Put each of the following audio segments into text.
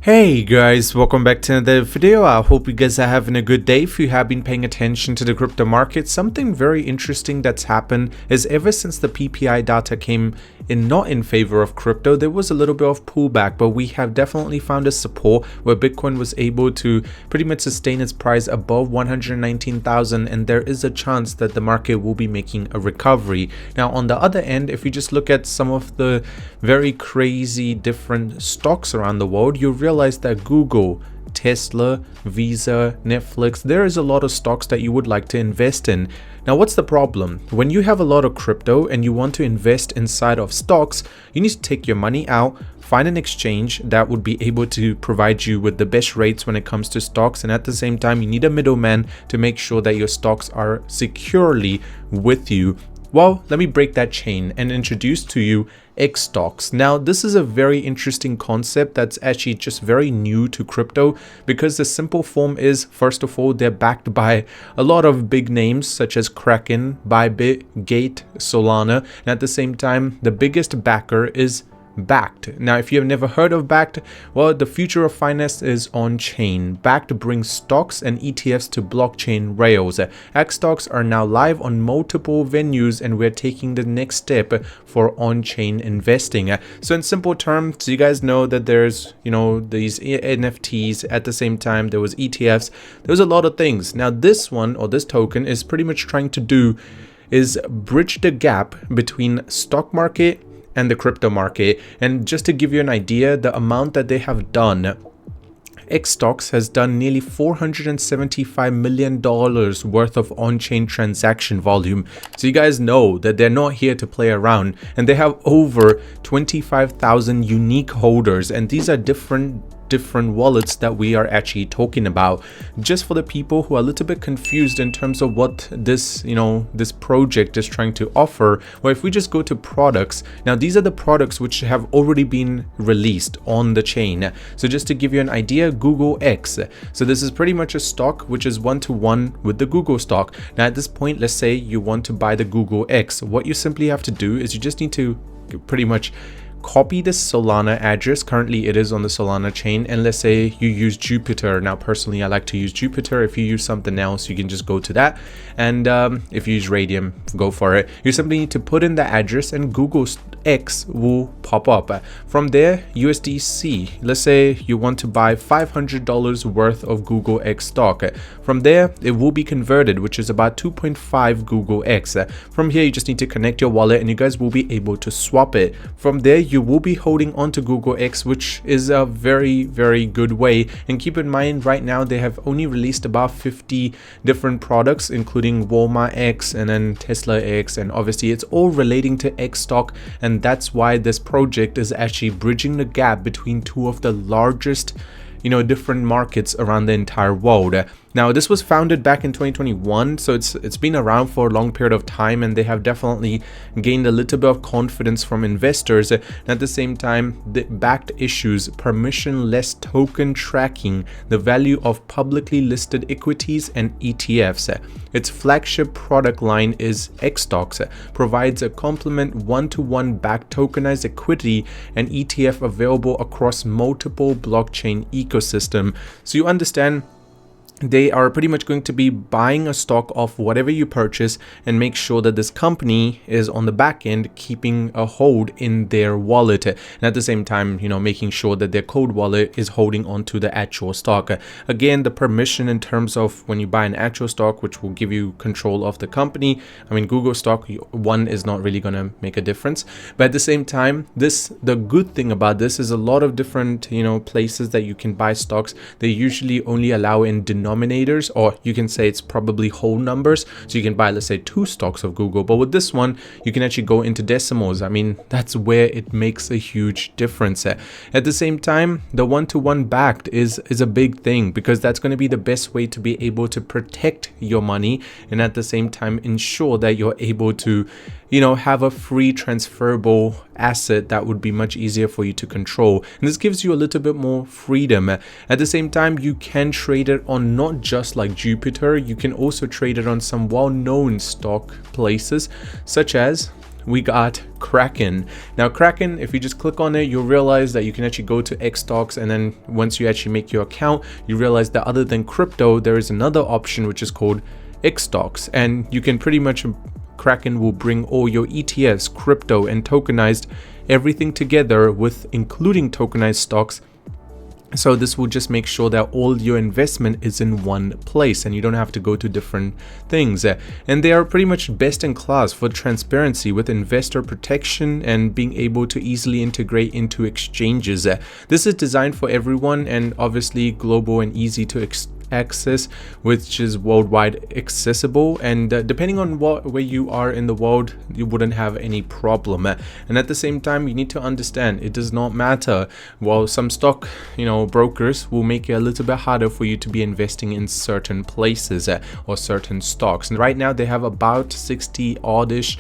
Hey guys, welcome back to another video. I hope you guys are having a good day. If you have been paying attention to the crypto market, something very interesting that's happened is ever since the PPI data came in not in favor of crypto, there was a little bit of pullback, but we have definitely found a support where Bitcoin was able to pretty much sustain its price above 119,000, and there is a chance that the market will be making a recovery. Now on the other end, if you just look at some of the very crazy different stocks around the world, you realize that Google, Tesla, Visa, Netflix, there is a lot of stocks that you would like to invest in. Now, what's the problem? When you have a lot of crypto and you want to invest inside of stocks, you need to take your money out, find an exchange that would be able to provide you with the best rates when it comes to stocks, and at the same time, you need a middleman to make sure that your stocks are securely with you. Well, let me break that chain and introduce to you XStocks. Now, this is a very interesting concept that's actually just very new to crypto, because the simple form is, first of all, they're backed by a lot of big names such as Kraken, Bybit, Gate, Solana, and at the same time, the biggest backer is Bakkt. Now, if you have never heard of Bakkt, well, the future of finance is on chain. Bakkt brings stocks and ETFs to blockchain rails. XStocks are now live on multiple venues, and we're taking the next step for on-chain investing. So in simple terms, you guys know that there's, these NFTs. At the same time, there was ETFs. There's a lot of things. Now, this one, or this token, is pretty much trying to do is bridge the gap between stock market and the crypto market. And just to give you an idea, the amount that they have done, XStocks has done nearly $475 million worth of on-chain transaction volume. So you guys know that they're not here to play around, and they have over 25,000 unique holders, and these are different wallets that we are actually talking about. Just for the people who are a little bit confused in terms of what this this project is trying to offer, well, if we just go to products, now these are the products which have already been released on the chain. So just to give you an idea, Google X, so this is pretty much a stock which is one-to-one with the Google stock. Now at this point, let's say you want to buy the Google X, what you simply have to do is you just need to pretty much copy the Solana address. Currently it is on the Solana chain, and let's say you use Jupiter. Now personally, I like to use Jupiter. If you use something else, you can just go to that, and if you use Radium, go for it. You simply need to put in the address and Google X will pop up. From there, USDC, let's say you want to buy $500 worth of Google X stock. From there, it will be converted, which is about 2.5 Google X. From here, you just need to connect your wallet and you guys will be able to swap it. From there, you will be holding on to Google X, which is a very, very good way. And keep in mind, right now they have only released about 50 different products, including Walmart X and then Tesla X, and obviously it's all relating to X stock, and that's why this project is actually bridging the gap between two of the largest different markets around the entire world. Now, this was founded back in 2021, so it's been around for a long period of time, and they have definitely gained a little bit of confidence from investors. And at the same time, the Bakkt issues permissionless token tracking the value of publicly listed equities and ETFs. Its flagship product line is XStocks, provides a complement one-to-one backed tokenized equity and ETF available across multiple blockchain ecosystem. So you understand, they are pretty much going to be buying a stock of whatever you purchase and make sure that this company is on the back end keeping a hold in their wallet, and at the same time making sure that their cold wallet is holding on to the actual stock. Again, the permission in terms of when you buy an actual stock, which will give you control of the company. I mean, Google stock, one is not really going to make a difference, but at the same time, the good thing about this is a lot of different places that you can buy stocks. They usually only allow in denominators, or you can say it's probably whole numbers, so you can buy, let's say, 2 stocks of Google, but with this one you can actually go into decimals. I mean, that's where it makes a huge difference. At the same time, the one-to-one backed is a big thing, because that's going to be the best way to be able to protect your money, and at the same time ensure that you're able to have a free transferable asset that would be much easier for you to control. And this gives you a little bit more freedom. At the same time, you can trade it on not just like Jupiter, you can also trade it on some well-known stock places such as we got Kraken. Now Kraken, if you just click on it, you'll realize that you can actually go to XStocks, and then once you actually make your account, you realize that other than crypto, there is another option which is called XStocks, and you can pretty much, Kraken will bring all your ETFs, crypto and tokenized, everything together with including tokenized stocks. So this will just make sure that all your investment is in one place and you don't have to go to different things. And they are pretty much best in class for transparency with investor protection and being able to easily integrate into exchanges. This is designed for everyone and obviously global and easy to access, which is worldwide accessible, and depending on where you are in the world, you wouldn't have any problem. And at the same time, you need to understand it does not matter. While some stock brokers will make it a little bit harder for you to be investing in certain places or certain stocks, and right now they have about 60 oddish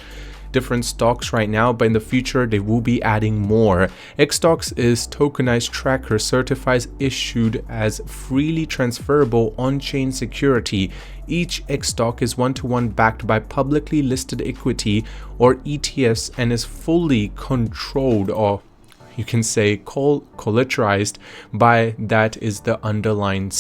different stocks right now, but in the future they will be adding more. XStocks is tokenized tracker, certifies issued as freely transferable on-chain security. Each XStock is one-to-one backed by publicly listed equity or ETFs and is fully controlled, or you can say collateralized by that is the underlying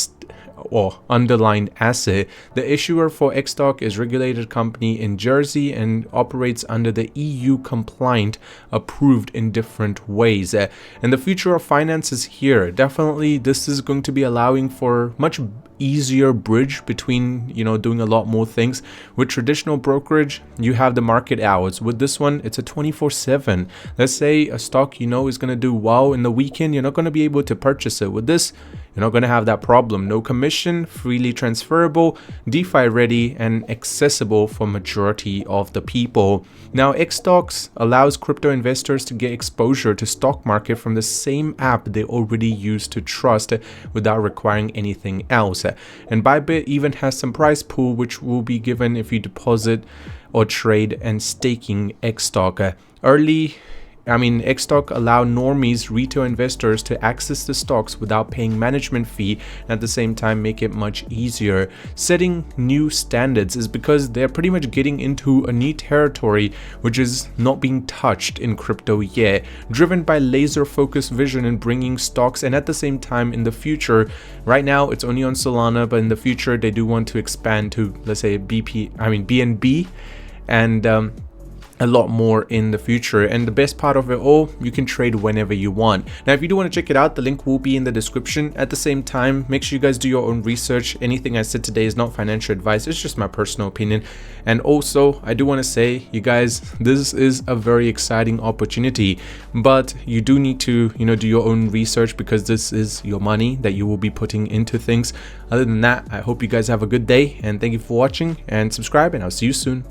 asset. The issuer for XStock is a regulated company in Jersey and operates under the EU compliant, approved in different ways. And the future of finance is here. Definitely this is going to be allowing for much easier bridge between doing a lot more things. With traditional brokerage, you have the market hours. With this one, it's a 24/7. Let's say a stock is going to do well in the weekend, you're not going to be able to purchase it. With this, you're not going to have that problem. No commission, freely transferable, DeFi ready, and accessible for majority of the people. Now XStocks allows crypto investors to get exposure to stock market from the same app they already use to trust without requiring anything else. And Bybit even has some prize pool which will be given if you deposit or trade and staking XStock. XStock allow normies, retail investors to access the stocks without paying management fee, and at the same time make it much easier. Setting new standards is because they're pretty much getting into a new territory which is not being touched in crypto yet, driven by laser focused vision in bringing stocks, and at the same time in the future, right now it's only on Solana, but in the future they do want to expand to, let's say, BNB and a lot more in the future. And the best part of it all, you can trade whenever you want. Now if you do want to check it out, the link will be in the description. At the same time, make sure you guys do your own research. Anything I said today is not financial advice, it's just my personal opinion. And also I do want to say, you guys, this is a very exciting opportunity, but you do need to do your own research because this is your money that you will be putting into things. Other than that, I hope you guys have a good day, and thank you for watching, and subscribe, and I'll see you soon.